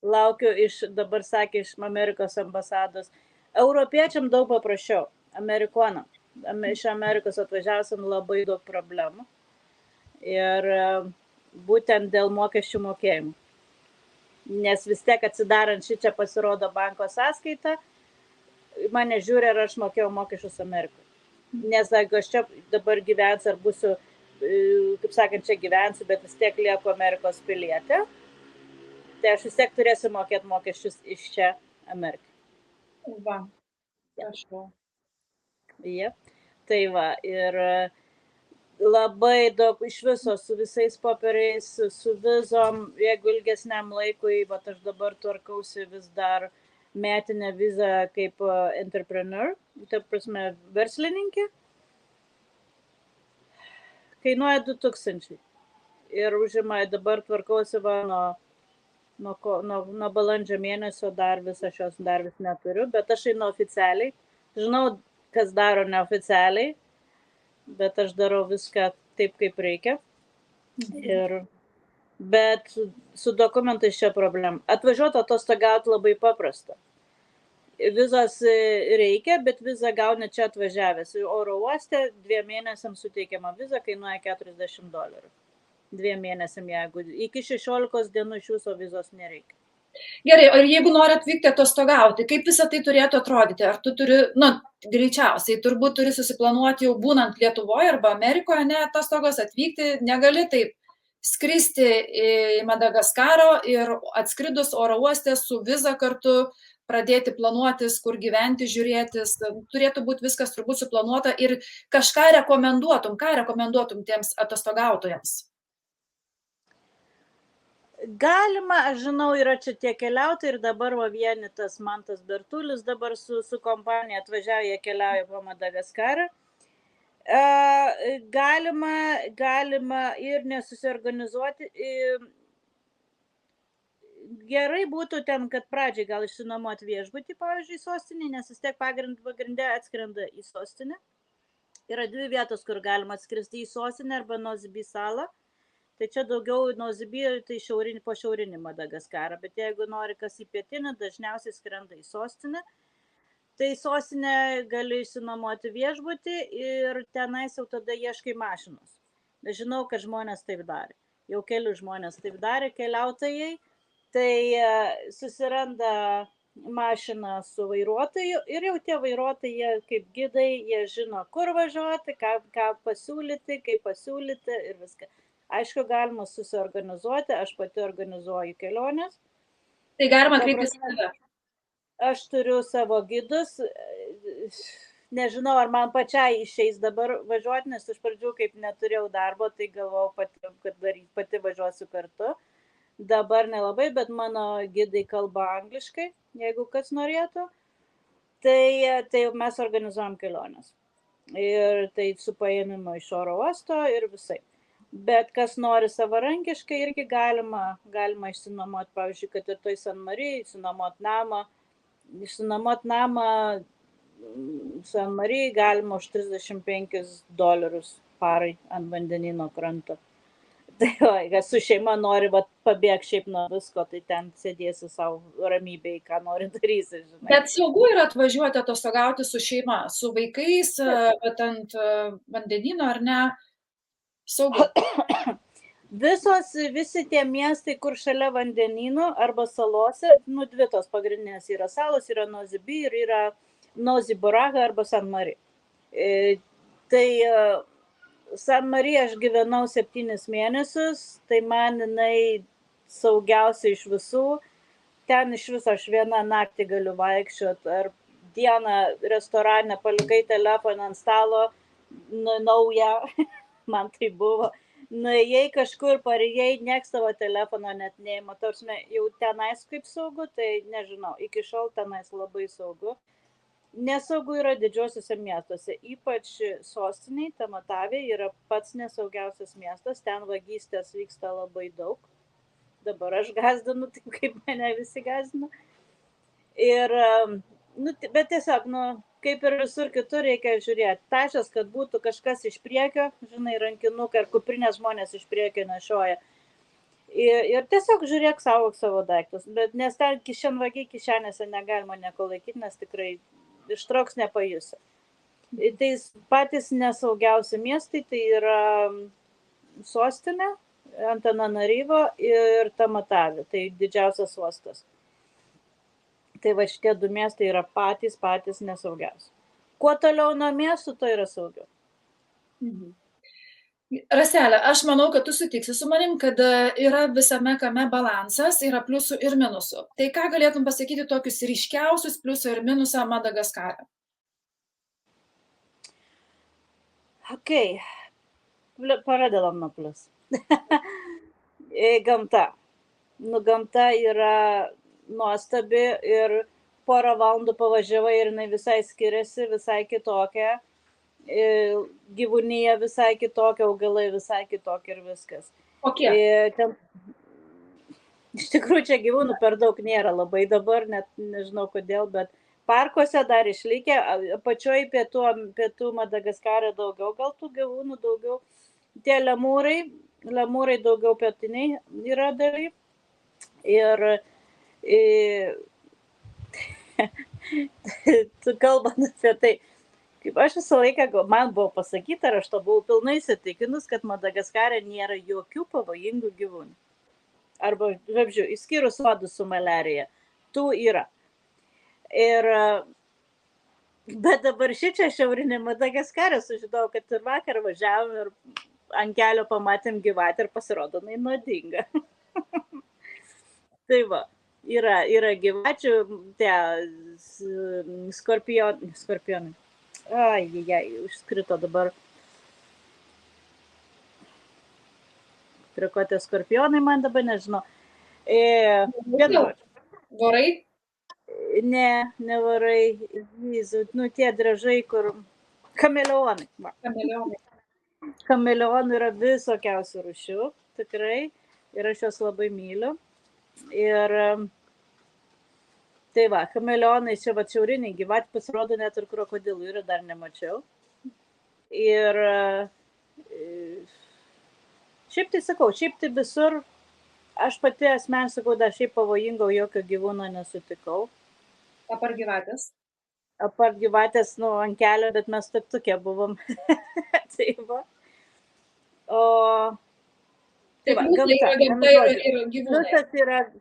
Laukiu dabar sakė, iš Amerikos ambasados. Europiečiam daug paprasčiau, amerikonam. Iš Amerikos atvažiausiam labai daug problemų. Ir būtent dėl mokesčių mokėjimų. Nes vis tiek atsidarant šičia pasirodo banko sąskaita, mane žiūri, ar aš mokėjau mokesčius Amerikoje. Nes jeigu aš čia dabar gyvensiu, ar būsiu, kaip sakant, čia gyvensiu, bet vis tiek lieku Amerikos pilietė, tai aš vis tiek turėsiu mokėti mokesčius iš čia Amerikai. Va, prašau. Ja. Tai va, ir labai daug iš viso su visais popieriais, su vizom, jeigu ilgesniam laikui, bet aš dabar tvarkausi vis dar metinę vizą kaip entrepreneur, tai prasme verslininkė, kainuoja 2000 ir užima, dabar tvarkausi nuo balandžio mėnesio dar visą šios dar vis neturiu, bet aš einu oficialiai, žinau, kas daro neoficialiai, bet aš darau viską taip, kaip reikia. Bet su dokumentais čia problema. Atvažiuoti atostogauti labai paprasta. Vizos reikia, bet vizą gauni čia atvažiavęs. Oro uoste 2 mėnesiams suteikiama viza, kainuoja $40. 2 mėnesiam, jeigu iki 16 dienų iš viso vizos nereikia. Gerai, o jeigu nori atvykti atostogauti, kaip visą tai turėtų atrodyti? Ar tu turi, greičiausiai, turbūt turi susiplanuoti jau būnant Lietuvoje arba Amerikoje, ne atostogos atvykti, negali taip skristi į Madagaskarą ir atskridus oro uoste su viza kartu pradėti planuotis, kur gyventi, žiūrėtis, turėtų būti viskas turbūt suplanuota ir ką rekomenduotum tiems atostogautojams? Galima, aš žinau, yra čia tie keliautojai ir dabar vienas Mantas Bertulis dabar su kompanija atvažiavo, jie keliauja po Madagaskarą. Galima ir nesusiorganizuoti. Gerai būtų ten, kad pradžiai gal išsinuomoti viešbutį, pavyzdžiui, sostinį, nes vis tiek pagrinde atskrenda į sostinę. Yra 2 vietos, kur galima atskristi į sostinę arba Nosy-Be salą. Tai čia daugiau Nosy-Be, tai po šiaurinį Madagaskarą, bet jeigu nori kas į pietinę, dažniausiai skrenda į sostinę. Tai sostinę gali išsinuomoti viešbutį ir tenais jau tada ieškai mašinos. Žinau, kad žmonės taip darė. Jau keli žmonės taip darė, keliautojai. Tai susiranda mašiną su vairuotoju ir jau tie vairuotojai kaip gidai, jie žino, kur važiuoti, ką pasiūlyti, kaip pasiūlyti ir viską. Aišku, galima susiorganizuoti, aš pati organizuoju keliones. Tai galima kreiptis į tave. Aš turiu savo gidus, nežinau, ar man pačiai išeis dabar važiuoti, nes iš pradžių, kaip neturėjau darbo, tai galvojau, kad pati važiuosiu kartu. dabar nelabai, bet mano gidai kalba angliškai, jeigu kas norėtų. Tai mes organizuojam keliones. Ir tai su paėmimu iš oro uosto ir visai. Bet kas nori savarankiškai, irgi galima išsinuomoti, pavyzdžiui, kad ir toj San Marijai, išsinuomot namą San Marijai galima už $35 parai ant vandenino kranto. Tai kas su šeima nori pabėgti šiaip nuo visko, tai ten sėdėsi savo ramybėj, ką nori darysi, žinai. Bet saugu yra atvažiuoti atostogauti su šeima, su vaikais, bet ant vandenino ar ne? Saugu. Visi tie miestai, kur šalia vandenynų arba salose, dvi tos pagrindinės yra salos, yra Nozibi ir yra Nozi Buraga arba San Marija. Tai San Marija aš gyvenau 7 mėnesius, tai man jinai saugiausia iš visų. Ten iš viso aš vieną naktį galiu vaikščioti, ar dieną restorane palikai telefoną ant stalo, naują, man tai buvo. Nuėjai kažkur, parėjai, nieks tavo telefono net neima. Tarsi jau tenais kaip saugu, tai nežinau, iki šiol tenais labai saugu. Nesaugu yra didžiosiuose miestuose, ypač sostiniai, Tamatavė yra pats nesaugiausias miestas, ten vagystės vyksta labai daug. Dabar aš gazdinu, taip kaip mane visi gazdina. Ir, bet tiesiog, kaip ir visur kitur reikia žiūrėti. Tašas, kad būtų kažkas iš priekio, žinai, rankinuką ar kuprinės žmonės iš priekio nešioja. Ir tiesiog žiūrėk savo daiktus. Bet nes ten kišenvagiai kišenėse negalima nieko laikyti, nes tikrai ištrauks nepajusi. Tai patys nesaugiausi miestai, tai yra sostinė, Antananaryvo ir Tamatavė, tai didžiausias uostas. Tai va šitie 2 miestai yra patys nesaugiausi. Kuo toliau nuo miestų, to yra saugiau. Raselė, aš manau, kad tu sutiksi su manim, kad yra visame kame balansas, yra pliusų ir minusų. Tai ką galėtum pasakyti tokius ryškiausius pliusų ir minusą Madagaskare? Ok, pradedam nuo plius. Gamta. Gamta yra nuostabi ir porą valandų pavažiavai ir jinai visai skiriasi, visai kitokia. Gyvūnija visai kitokia, augalai visai kitokia ir viskas. Kokie? Iš tikrųjų, čia gyvūnų per daug nėra labai dabar, net nežinau kodėl, bet parkuose dar išlikę, pačioj pietų Madagaskare daugiau, gal tų gyvūnų daugiau. Tie lemūrai daugiau pietiniai yra daly. Ir tu kalbant apie tai, kaip aš visą laiką, man buvo pasakyta, ir aš to buvau pilnai įsitikinus, kad Madagaskare nėra jokių pavojingų gyvūnų. Arba, žodžiu, išskyrus uodus su maliarija. Tų yra. Bet dabar šičia šiaurinė Madagaskare sužinau, kad ir vakar važiavom ir ant kelio pamatėm gyvatę ir pasirodo, jinai nuodinga. Tai va, yra gyvačių, skorpionai. Užskrito dabar. Prie ko tie skorpionai, man dabar nežinau. Vorai? Ne vorai. Tie dražai, kur... Kameleonai. Kameleonų yra visokiausių rūšių, tikrai. Ir aš juos labai myliu. Ir tai va, kameleonai čia va šiauriniai gyvatė, pasirodo net ir krokodilų ir dar nemačiau. Ir šiaip tai sakau, šiaip tai visur, aš pati asmen sakau, dar šiaip pavojingo jokio gyvūno nesutikau. Apart gyvatės? Apart gyvatės, ant kelio, bet mes taip tokie buvom. Tai va. Tai va,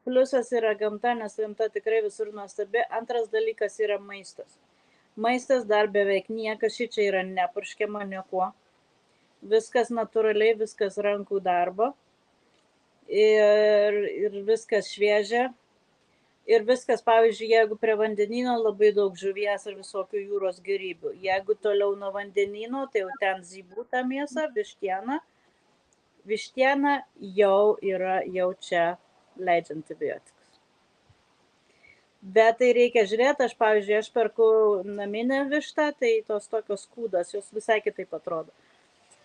pliusas yra gamta, nes gamta tikrai visur nuostabi. Antras dalykas yra maistas. Maistas dar beveik niekas šičia yra nepurškiama niekuo. Viskas natūraliai, viskas rankų darbo. Ir viskas šviežia. Ir viskas, pavyzdžiui, jeigu prie vandenino labai daug žuvies ir visokių jūros gėrybių. Jeigu toliau nuo vandenino, tai jau ten zybų ta mėsa, vištiena. Vištiena jau yra čia leidžia antibiotikus. Bet tai reikia žiūrėti, pavyzdžiui, aš perku naminę vištą, tai tos tokios kūdos, jos visai kitaip atrodo.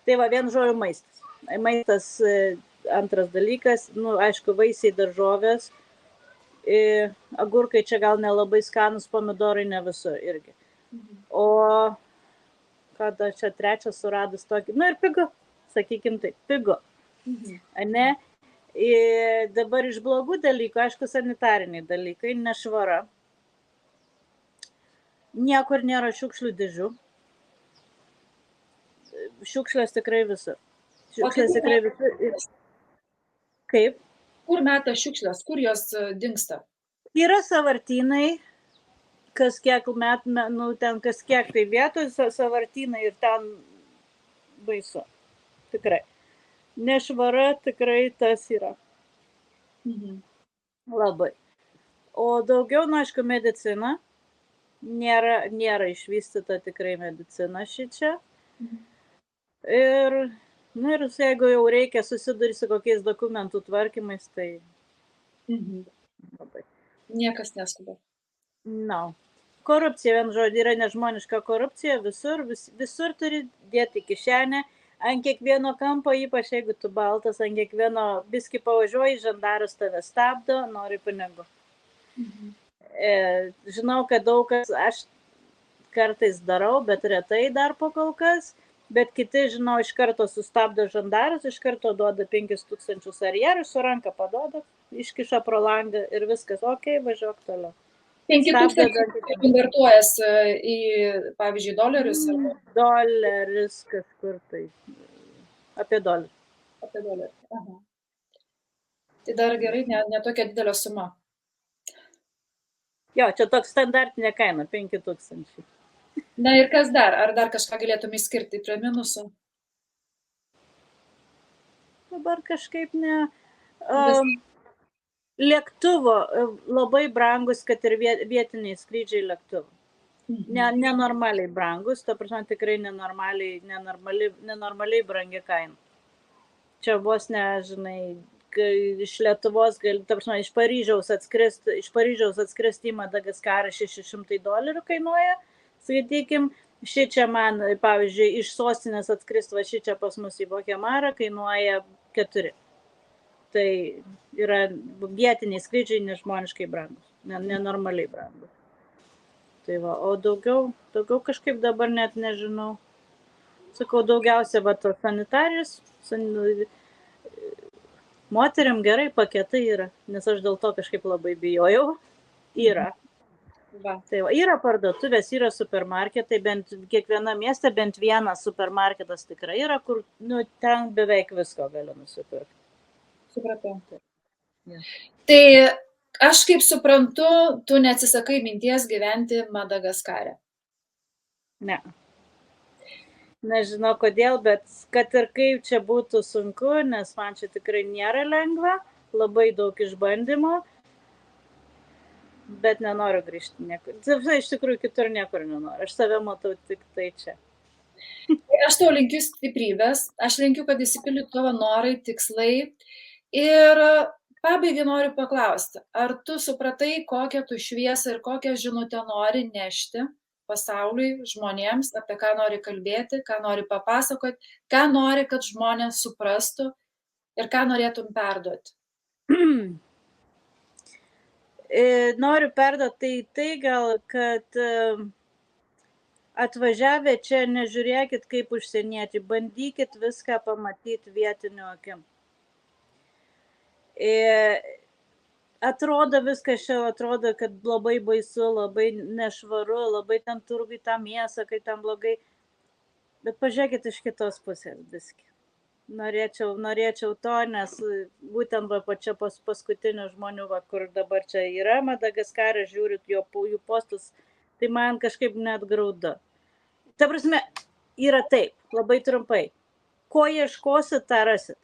Tai va, vien žodžiu maistas. Maistas antras dalykas, aišku, vaisiai, daržovės, agurkai čia gal nelabai skanus, pomidorai ne visur irgi. O kada čia trečias suradus tokį, ir pigu, sakykim taip, pigu. Ne? Dabar iš blogų dalykų, aišku, sanitariniai dalykai, nešvara. Niekur nėra šiukšlių dėžių. Šiukšlės tikrai visur. Šiukšlės tikrai visur. Kaip? Kur meta šiukšlės, kur jos dingsta? Yra sąvartynai, kas kiek metų, ten kas kiek tai vietų, sąvartynai ir ten baisu. Tikrai. Nešvara tikrai tas yra. Labai. O daugiau, aišku, medicina. Nėra išvystyta tikrai medicina šičia. Ir jeigu jau reikia susidurti su kokiais dokumentų tvarkymais, tai labai. Niekas neskuba. Korupcija, vien žodį, yra nežmoniška korupcija visur turi dėti kišenę. Ant kiekvieno kampo, ypač jeigu tu baltas, ant kiekvieno biskį pavažiuoji, žandaras tave stabdo, nori pinigų. Žinau, kad daug kas aš kartais darau, bet retai dar po kol kas, bet kiti, žinau, iš karto sustabdo žandaras, iš karto duoda 5000 arjerų, su ranka paduoda, iškiša pro langą ir viskas, važiuok toliau. 5000 konvertuojas į, pavyzdžiui, dolerius? Doleris kažkur tai. Apie dolerį. Apie dolerį. Aha. Tai dar gerai, ne tokia didelė suma. Jo, čia toks standartinė kaina, 5000. Na ir kas dar? Ar dar kažką galėtum išskirti prie minusų? Dabar kažkaip ne... Lėktuvo labai brangus, kad ir vietiniai skrydžiai lėktuvo. Nenormaliai brangus, ta prasme tikrai nenormaliai brangi kaina. Čia vos nežinai, iš Lietuvos, ta prasme, iš Paryžiaus atskristi į Madagaskarą $600 kainuoja, skaitykim, šičia man, pavyzdžiui, iš sostinės atskristi va šičia pas mus į Vokemarą kainuoja 4. Tai yra vietiniai skrydžiai nežmoniškai brangus, nenormaliai brangus. Tai va, o daugiau kažkaip dabar net nežinau. Sakau, daugiausia va tos sanitarijos, moteriam gerai paketai yra, nes aš dėl to kažkaip labai bijojau. Yra. Tai va, yra parduotuvės, yra supermarketai, bent kiekviena mieste bent vienas supermarketas tikrai yra, kur ten beveik visko gali nusipirkti. Supratau. Tai aš kaip suprantu, tu neatsisakai minties gyventi Madagaskare. Ne. Nežinau kodėl, bet kad ir kaip čia būtų sunku, nes man čia tikrai nėra lengva, labai daug išbandymų, bet nenoriu grįžti niekur. Iš tikrųjų, kitur niekur nenoriu. Aš save matau tik tai čia. Aš tau linkiu stiprybės, aš linkiu, kad įsipildytų tavo norai, tikslai. Ir pabaigai noriu paklausti, ar tu supratai, kokią tu šviesą ir kokią žinutę nori nešti pasauliui, žmonėms, apie ką nori kalbėti, ką nori papasakoti, ką nori, kad žmonės suprastų ir ką norėtum perduoti? Noriu perduoti tai gal, kad atvažiavę čia nežiūrėkit kaip užsieniečiai, bandykit viską pamatyti vietiniu akim. Atrodo viskas čia, atrodo, kad labai baisu, labai nešvaru, labai ten turgui tą mėsą, kai ten blogai. Bet pažiūrėkit iš kitos pusės biskį. Norėčiau to, nes būtent va pačia paskutinių žmonių, va, kur dabar čia yra Madagaskarė, žiūrit jų postus, tai man kažkaip net graudu. Ta prasme, yra taip, labai trumpai. Ko ieškosit, tą rasit.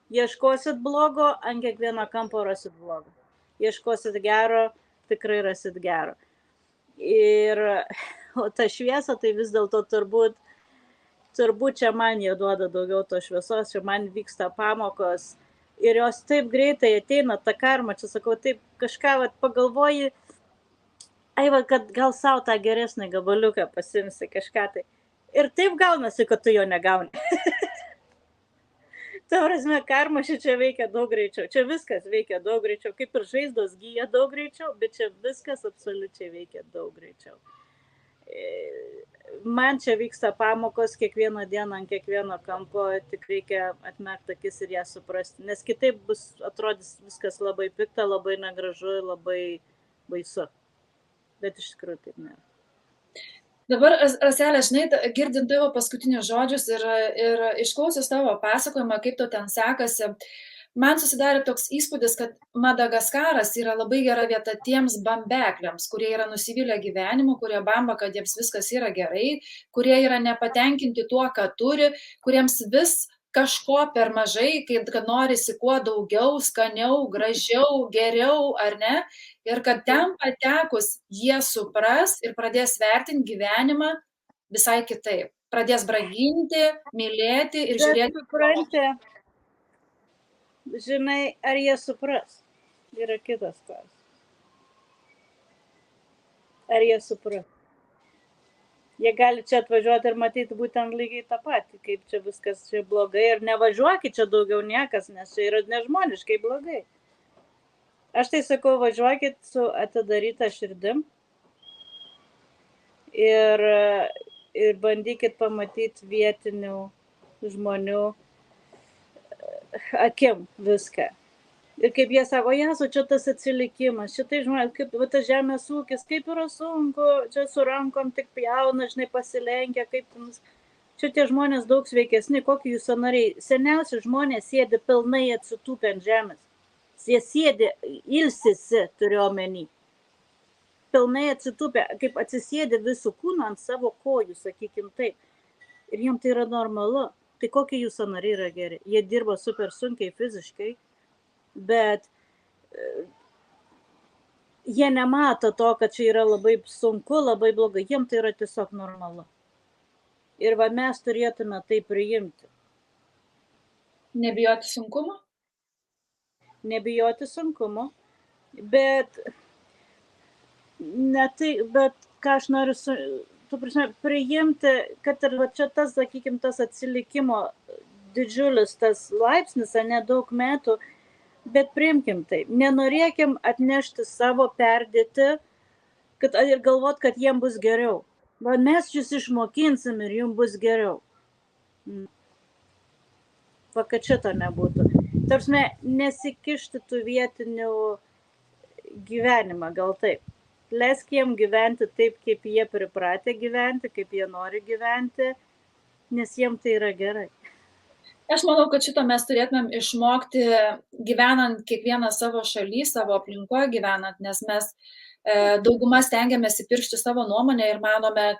Ieškosit blogo, ant kiekvieno kampo rasit blogo. Ieškosit gero, tikrai rasit gero. O ta šviesa, tai vis dėlto turbūt čia man jie duoda daugiau to šviesos, čia man vyksta pamokos Ir jos taip greitai ateina, ta karma, čia sakau, taip kažką vat, pagalvoji, ai, va, kad gal savo tą geresnį gabaliuką pasimsi kažką tai. Ir taip gaunasi, kad tu jo negauni. Ta prasme, karma čia veikia daug greičiau. Čia viskas veikia daug greičiau. Kaip ir žaizdos gyja daug greičiau, bet čia viskas absoliučiai veikia daug greičiau. Man čia vyksta pamokos kiekvieną dieną ant kiekvieno kampo, tik reikia atmerkti akis ir ją suprasti. Nes kitaip atrodys viskas labai pikta, labai negražu, labai baisu. Bet iš tikrųjų taip nėra. Dabar, Raselė, žinai, girdint tavo paskutinius žodžius ir išklausius tavo pasakojimą, kaip to ten sekasi, man susidarė toks įspūdis, kad Madagaskaras yra labai gera vieta tiems bambekliams, kurie yra nusivylę gyvenimu, kurie bamba, kad jiems viskas yra gerai, kurie yra nepatenkinti tuo, ką turi, kuriems vis kažko per mažai, kad norisi kuo daugiau, skaniau, gražiau, geriau, ar ne? Ir kad ten patekus jie supras ir pradės vertinti gyvenimą visai kitaip. Pradės branginti, mylėti ir žiūrėti. Supranti, žinai, ar jie supras? Yra kitas klausimas. Ar jie supras? Jie gali čia atvažiuoti ir matyti būtent lygiai tą patį, kaip čia viskas čia blogai ir nevažiuokit čia daugiau niekas, nes čia yra nežmoniškai blogai. Aš tai sakau, važiuokit su atidaryta širdim ir bandykit pamatyti vietinių žmonių akim viską. Ir kaip jie sako, Jesu, čia tas atsilikimas, šitai žmonės, kaip va, tas žemės ūkis, kaip yra sunku, čia su rankom tik pjauna, žinai, pasilenkia, kaip ten. Čia tie žmonės daug sveikesni, kokie jų sąnariai. Seniausi žmonės sėdi pilnai atsitūpę ant žemės. Jie sėdi, ilsisi, turiu omeny. Pilnai atsitūpę, kaip atsisėdi visų kūną ant savo kojų, sakykim taip. Ir jiems tai yra normalu. Tai kokie jų sąnariai yra geri. Jie dirba super sunkiai fiziškai, bet jie nemato to, kad čia yra labai sunku, labai blogai. Jiems tai yra tiesiog normalu. Ir va mes turėtume tai priimti. Nebijoti sunkumo? Nebijoti sunkumo, bet ką aš noriu priimti, kad ir va čia tas, sakykim, tas atsilikimo didžiulis tas laipsnis, ne daug metų, bet priimkim tai. Nenorėkim atnešti savo, perdėti ir galvot, kad jiem bus geriau. Va mes jūs išmokinsim ir jums bus geriau. Va, kad šito nebūtų. Tarsi nesikišti tų vietinių gyvenimą, gal taip. Leisk jiem gyventi taip, kaip jie pripratę gyventi, kaip jie nori gyventi, nes jiem tai yra gerai. Aš manau, kad šito mes turėtumėm išmokti gyvenant kiekvieną savo šaly, savo aplinkoje gyvenant, nes mes dauguma stengiamės įpiršti savo nuomonę ir manome,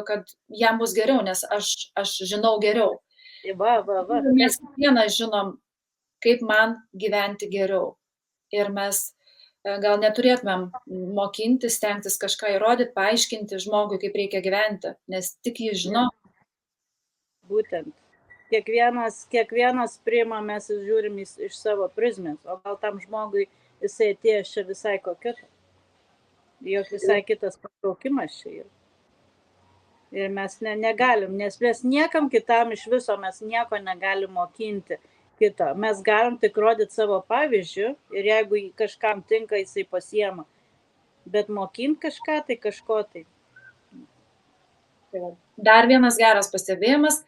kad jam bus geriau, nes aš žinau geriau. Mes kiekvienas žinom, kaip man gyventi geriau. Ir mes gal neturėtumėm mokintis, stengtis kažką įrodyti, paaiškinti žmogui, kaip reikia gyventi, nes tik jis žino. Būtent. Kiekvienas priima, mes žiūrim iš savo prizmės, o gal tam žmogui jisai atėjo čia visai kokio, jog visai kitas patraukimas čia yra. Ir mes negalim, nes mes niekam kitam iš viso mes nieko negalim mokinti kito. Mes galim tik rodyti savo pavyzdžių ir jeigu kažkam tinka, jisai pasiema. Bet mokinti kažką, tai kažko tai. Dar vienas geras pastebėjimas.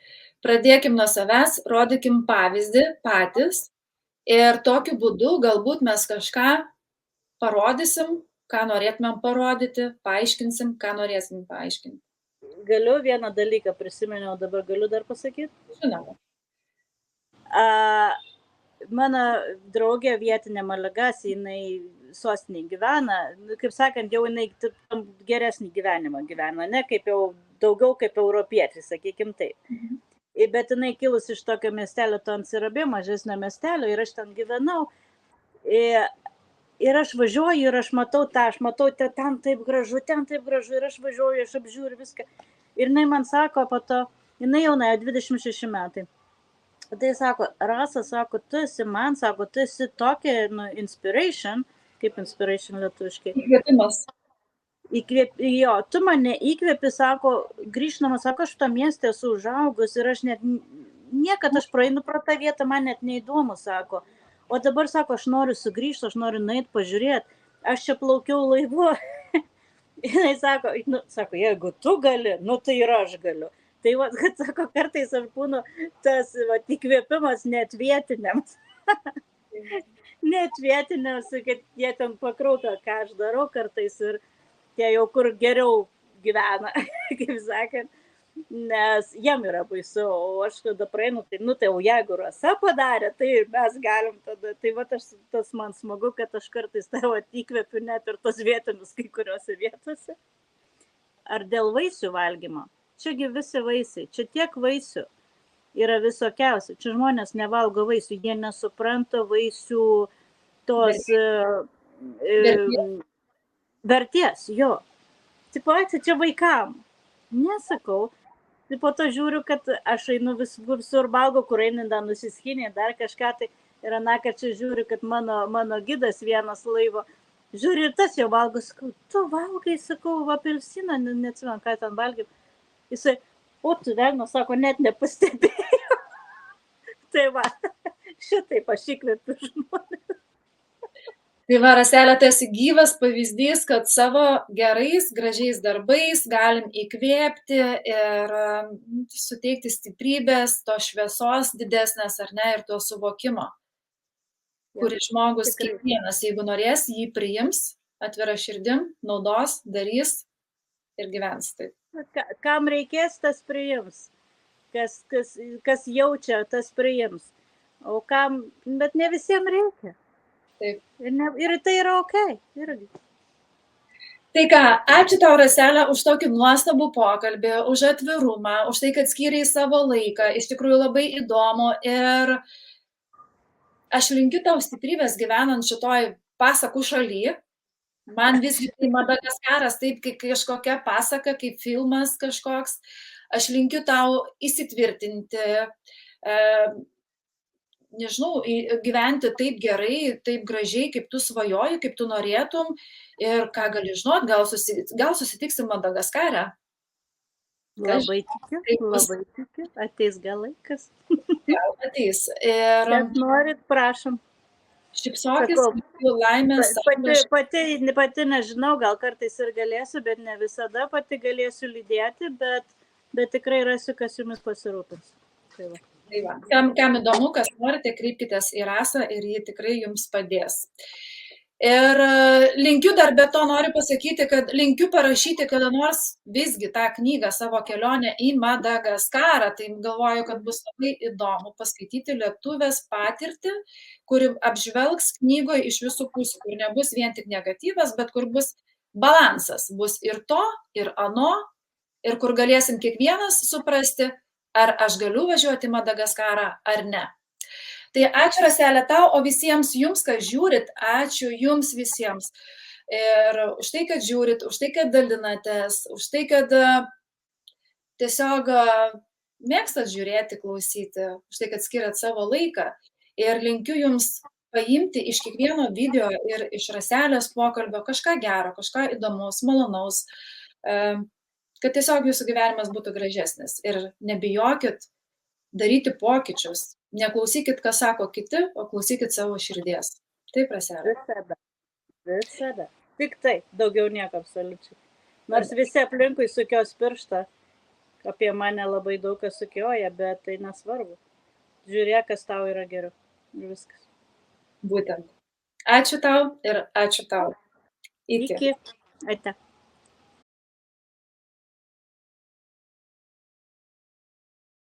Pradėkim nuo savęs, rodykim pavyzdį patys ir tokiu būdu galbūt mes kažką parodysim, ką norėtumėm parodyti, paaiškinsim, ką norėsim paaiškinti. Galiu vieną dalyką prisiminiau, dabar galiu dar pasakyti? Žinoma. Mano draugė vietinė Malagasy, jinai sostinėje gyvena, kaip sakant, jau jinai geresnį gyvenimą gyvena, ne kaip jau daugiau kaip europietis, sakykim taip. Bet jinai kilus iš tokio miestelio Tonsirabi, mažesnio miestelio, ir aš ten gyvenau. Ir aš važiuoju ir aš matau ten taip gražu, ir aš važiuoju, aš apžiūriu viską. Ir jinai man sako po to, jinai jauna, 26 metai. Tai sako, Rasa, sako, tu esi man, sako, tu esi tokia, inspiration, kaip inspiration lietuviškai. Įkvėpimas. Jo, tu mane įkvėpi, sako, grįžtama, sako, aš to miestė esu užaugus ir aš niekad aš praeinu pro tą vietą, man net neįdomu, sako. O dabar, sako, aš noriu sugrįžti, aš noriu nueiti pažiūrėti, aš čia plaukiau laivu. Jis sako, jeigu tu gali, tai ir aš galiu. Tai, kad sako, kartais aš būnu tas įkvėpimas net vietiniams. Net vietiniams, kad jie ten pakrauto, ką aš darau kartais ir tie jau kur geriau gyvena, kaip sakant, nes jiem yra baisu, o aš tada praeinu, tai jau jeigu Rasa padarė, tai mes galim tada, tai tas man smagu, kad aš kartais tavo įkvėpiu net ir tos vietomis kai kuriuose vietose. Ar dėl vaisių valgymo? Čiagi visi vaisiai, čia tiek vaisių yra visokiausių, čia žmonės nevalgo vaisių, jie nesupranta vaisių tos vertės, jo. Situacija čia vaikam. Nesakau. Tai po to žiūriu, kad aš einu visur valgo, kur einu, dar nusiskynė, dar kažką, tai ir anakart čia žiūriu, kad mano gidas vienas laivo, žiūriu, ir tas jau valgo, sakau, tu valgai, sakau, apelsiną, neatsimenu, ką ten valgiau. Jisai, o tu velno, sako, net nepastebėjau. Tai va, šitaip aš įkvėpiu žmonės. Tai va, Raselė, tai esi gyvas pavyzdys, kad savo gerais, gražiais darbais galim įkvėpti ir suteikti stiprybės, to šviesos didesnės, ar ne, ir to suvokimo, kurį žmogus kiekvienas, jeigu norės, jį priims, atvira širdim, naudos, darys ir gyvens taip. Kam reikės, tas priims. Kas jaučia, tas priims. O kam, bet ne visiems reikia. Taip. Ir tai yra okei. Irgi. Tai ką, ačiū tau, Raselė, už tokį nuostabų pokalbį, už atvirumą, už tai, kad skyrei savo laiką. Iš tikrųjų labai įdomu ir aš linkiu tau stiprybės gyvenant šitoj pasakų šaly. Man visgi tai Madagaskaras taip, kaip kažkokia pasaka, kaip filmas kažkoks. Aš linkiu tau įsitvirtinti, nežinau, gyventi taip gerai, taip gražiai, kaip tu svajoji, kaip tu norėtum. Ir ką gali žinot, gal susitiksim Madagaskare. Labai tikiu, ateis gal laikas. Gal ateis. Ir bet norit, prašom. Šipsokis, laimės. Pati nežinau, gal kartais ir galėsiu, bet ne visada pati galėsiu lydėti, bet tikrai rasiu, kas jumis pasirūpins. Tai va. Kam įdomu, kas norite, kreipkitės į Rasą ir ji tikrai jums padės. Ir linkiu dar, be to noriu pasakyti, kad linkiu parašyti kada nors visgi tą knygą savo kelionę į Madagaskarą. Tai galvoju, kad bus labai įdomu paskaityti lietuvės patirtį, kuri apžvelgs knygoje iš visų pusių, kur nebus vien tik negatyvas, bet kur bus balansas. Bus ir to, ir ano, ir kur galėsim kiekvienas suprasti, ar aš galiu važiuoti į Madagaskarą ar ne. Tai ačiū, Raselė, tau, o visiems jums, kas žiūrit, ačiū jums visiems. Ir už tai, kad žiūrit, už tai, kad dalinatės, už tai, kad tiesiog mėgstat žiūrėti, klausyti, už tai, kad skiriat savo laiką. Ir linkiu jums paimti iš kiekvieno video ir iš Raselės pokalbio kažką gero, kažką įdomaus, malonaus, kad tiesiog jūsų gyvenimas būtų gražesnis. Ir nebijokit daryti pokyčius. Neklausykit, ką sako kiti, o klausykit savo širdies. Taip, Raselė. Visada. Tik tai, daugiau nieko absoliučiai. Nors visi aplinkui sukios pirštą, apie mane labai daug kas sukioja, bet tai nesvarbu. Žiūrėk, kas tau yra geriau. Ir viskas. Būtent. Ačiū tau ir ačiū tau. Iki. Ate.